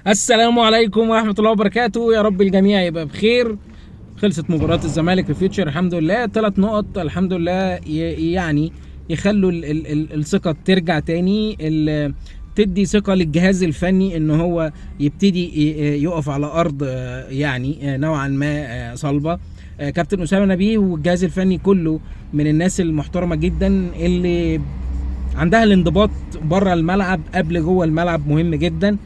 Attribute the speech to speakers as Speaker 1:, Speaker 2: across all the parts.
Speaker 1: السلام عليكم ورحمة الله وبركاته، يا رب الجميع يبقى بخير. خلصت مباراة الزمالك الفيوتشر الحمد لله، 3 نقط الحمد لله، يعني يخلوا الثقة ترجع تاني، تدي ثقة للجهاز الفني ان هو يبتدي يقف على ارض يعني نوعا ما صلبة. كابتن أسامة نبيه والجهاز الفني كله من الناس المحترمة جدا اللي عندها الانضباط بره الملعب قبل جوه الملعب، مهم جدا،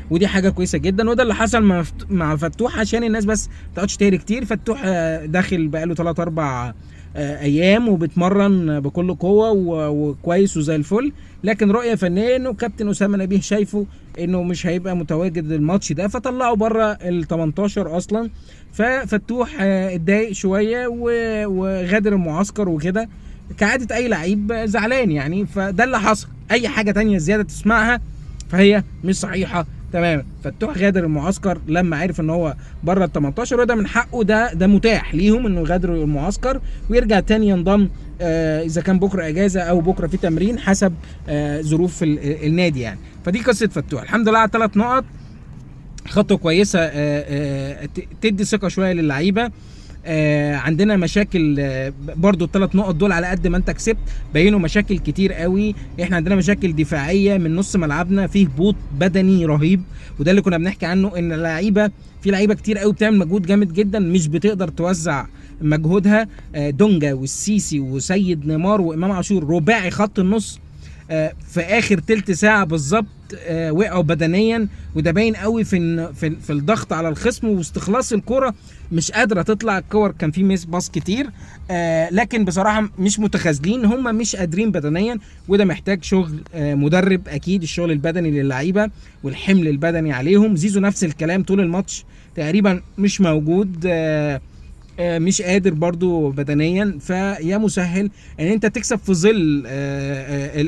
Speaker 1: ودي حاجه كويسه جدا. وده اللي حصل مع فتوح، عشان الناس بس ما تقعدش تهري كتير. فتوح داخل بقاله 3 4 ايام وبتمرن بكل قوه وكويس وزي الفل، لكن رؤيه فنيه انه كابتن اسامه نبيه شايفه انه مش هيبقى متواجد الماتش ده، فطلعه بره ال 18 اصلا. ففتوح اتضايق شويه وغادر المعسكر وكده، كعاده اي لعيب زعلان يعني. فده اللي حصل، اي حاجه تانية زياده تسمعها فهي مش صحيحه تماما. فتوح غادر المعسكر لما عرف ان هو بره ال 18، وده من حقه، ده متاح ليهم انه يغادروا المعسكر ويرجع تاني ينضم اذا كان بكره اجازه او بكره في تمرين حسب ظروف النادي يعني. فدي قصه فتوح، الحمد لله على 3 نقط، خطوه كويسه تدي ثقه شويه للعيبه. عندنا مشاكل برضو ال3 نقط دول على قد ما انت كسبت بينوا مشاكل كتير قوي. احنا عندنا مشاكل دفاعيه من نص ملعبنا، فيه هبوط بدني رهيب، وده اللي كنا بنحكي عنه، ان اللعيبه في لعيبه كتير قوي بتعمل مجهود جامد جدا مش بتقدر توزع مجهودها. دونجا والسيسي وسيد نيمار وامام عاشور، رباعي خط النص في اخر تلت ساعه بالظبط وقعوا بدنيا، وده باين قوي في الضغط على الخصم واستخلاص الكره، مش قادره تطلع الكور، كان في ميس باص كتير لكن بصراحه مش متخاذلين، هم مش قادرين بدنيا، وده محتاج شغل مدرب اكيد، الشغل البدني للعيبه والحمل البدني عليهم. زيزو نفس الكلام، طول الماتش تقريبا مش موجود، مش قادر برضو بدنيا. فيا مسهل ان انت تكسب في ظل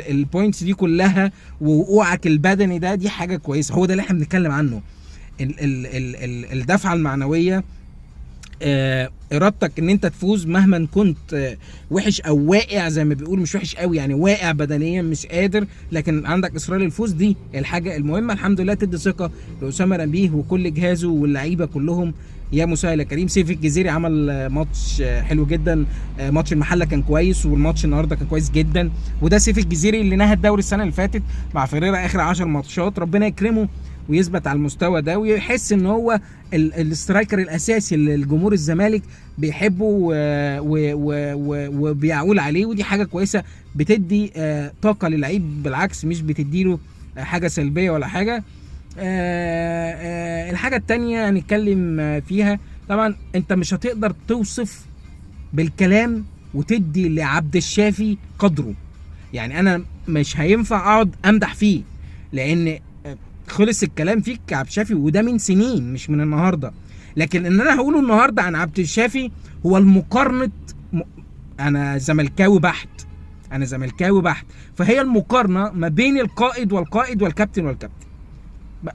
Speaker 1: البوينتس دي كلها ووقوعك البدني ده، دي حاجه كويسه، هو ده اللي احنا بنتكلم عنه، الدفعه المعنويه، ارادتك ان انت تفوز مهما كنت وحش او واقع، زي ما بيقول مش وحش قوي يعني، واقع بدنيا مش قادر، لكن عندك اصرار الفوز، دي الحاجه المهمه. الحمد لله تدي ثقه لاسامه نبيه وكل جهازه واللعيبه كلهم. يا مسهل يا كريم. سيف الجزيري عمل ماتش حلو جدا، ماتش المحله كان كويس، والماتش النهارده كان كويس جدا، وده سيف الجزيري اللي نهى الدوري السنه اللي فاتت مع فيريرا اخر 10 ماتشات، ربنا يكرمه ويثبت على المستوى ده ويحس ان هو الاسترايكر الاساسي اللي الجمهور الزمالك بيحبه وبيعول عليه، ودي حاجه كويسه بتدي طاقه للعيب، بالعكس مش بتديله حاجه سلبيه ولا حاجه. الحاجه التانية هنتكلم فيها، طبعا انت مش هتقدر توصف بالكلام وتدي لعبد الشافي قدره، يعني انا مش هينفع اقعد امدح فيه لان خلص الكلام فيك كعبد الشافي، وده من سنين مش من النهارده، لكن ان انا هقوله النهارده عن عبد الشافي هو المقارنه. انا زملكاوي بحت، فهي المقارنه ما بين القائد والكابتن والكابتن،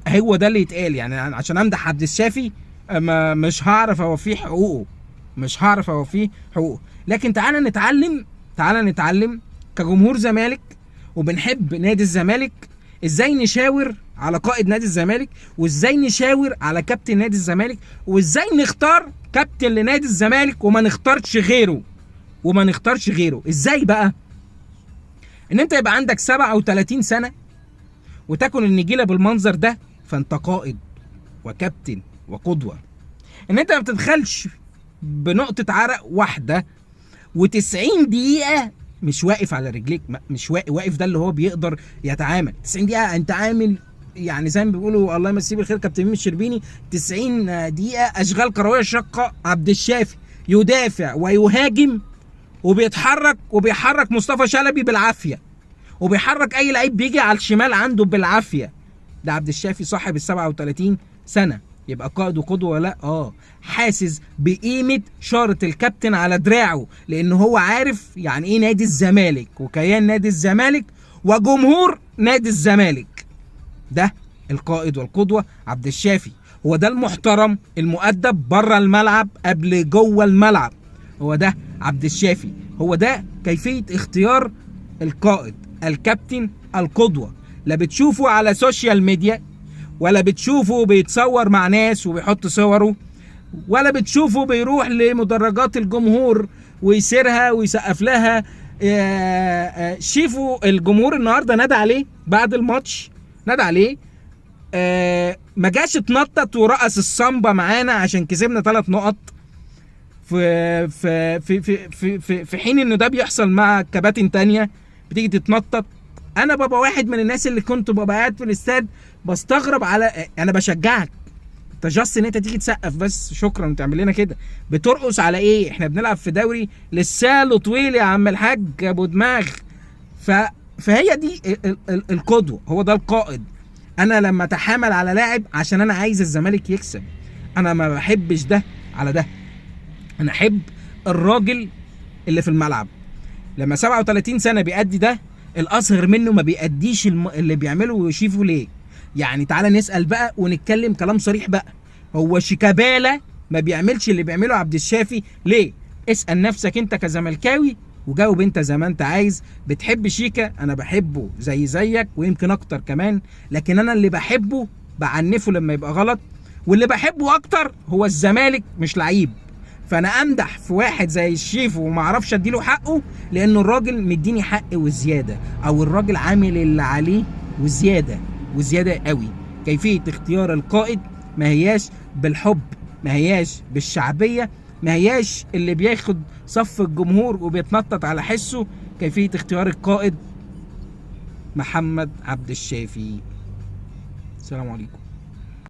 Speaker 1: هو ده اللي يتقال يعني. عشان امدح عبد الشافي مش هعرف اوفيه حقوقه، لكن تعالى نتعلم كجمهور زمالك وبنحب نادي الزمالك ازاي نشاور على قائد نادي الزمالك، وازاي نشاور على كابتن نادي الزمالك، وازاي نختار كابتن لنادي الزمالك وما نختارش غيره. ازاي بقى؟ ان انت يبقى عندك 37 سنة وتكن النجيلة بالمنظر ده، فانت قائد وكابتن وقدوة. ان انت ما بتدخلش بنقطة عرق واحدة و90 دقيقة مش واقف على رجليك، مش واقف، ده اللي هو بيقدر يتعامل 90 دقيقة انت عامل يعني زي ما بيقولوا الله يمسيه بالخير كابتن ميمي الشربيني، 90 دقيقة اشغال كروية شاقة. عبد الشافي يدافع ويهاجم وبيحرك مصطفى شلبي بالعافية، وبيحرك اي لعيب بيجي على الشمال عنده بالعافية. ده عبد الشافي صاحب ال37 سنة، يبقى قائد وقدوة ولا حاسس بقيمة شارة الكابتن على دراعه، لأنه هو عارف يعني إيه نادي الزمالك وكيان نادي الزمالك وجمهور نادي الزمالك. ده القائد والقدوة عبد الشافي، هو ده المحترم المؤدب بره الملعب قبل جوه الملعب، هو ده عبد الشافي، هو ده كيفية اختيار القائد الكابتن القدوة. لا بتشوفه على سوشيال ميديا ولا بتشوفه بيتصور مع ناس وبيحط صوره، ولا بتشوفه بيروح لمدرجات الجمهور ويسيرها ويسقف لها. شوفوا الجمهور النهارده نادى عليه بعد الماتش، نادى عليه، ما جاش اتنطط ورقص السامبا معانا عشان كسبنا 3 نقط في حين انه ده بيحصل مع كباتن تانية بتيجي تتنطط. انا بابا واحد من الناس اللي كنت ببقى قاعد في الاستاد بستغرب، على انا بشجعك انت جاست ان انت تيجي تسقف بس، شكرا تعمل لنا كده، بترقص على ايه؟ احنا بنلعب في دوري لسه طويل يا عم الحاج ابو دماغ. فهي دي القدوه، هو ده القائد. انا لما اتحامل على لاعب عشان انا عايز الزمالك يكسب، انا ما بحبش ده على ده، انا احب الراجل اللي في الملعب لما 37 سنه بيأدي ده، الاصغر منه ما بيأديش اللي بيعمله ويشوفه ليه. يعني تعالى نسأل بقى ونتكلم كلام صريح بقى، هو شيكابالا ما بيعملش اللي بيعمله عبد الشافي ليه؟ اسأل نفسك انت كزملكاوي وجاوب انت زي ما انت عايز. بتحب شيكا؟ انا بحبه زيك ويمكن اكتر كمان، لكن انا اللي بحبه بعنفه لما يبقى غلط، واللي بحبه اكتر هو الزمالك مش لعيب. فانا امدح في واحد زي الشيفو وما اعرفش اديله حقه لانه الراجل مديني حق وزياده، او الراجل عامل اللي عليه وزياده قوي. كيفيه اختيار القائد ما هياش بالحب، ما هياش بالشعبيه، ما هياش اللي بياخد صف الجمهور وبيتنطط على حسه. كيفيه اختيار القائد محمد عبد الشافي. السلام عليكم.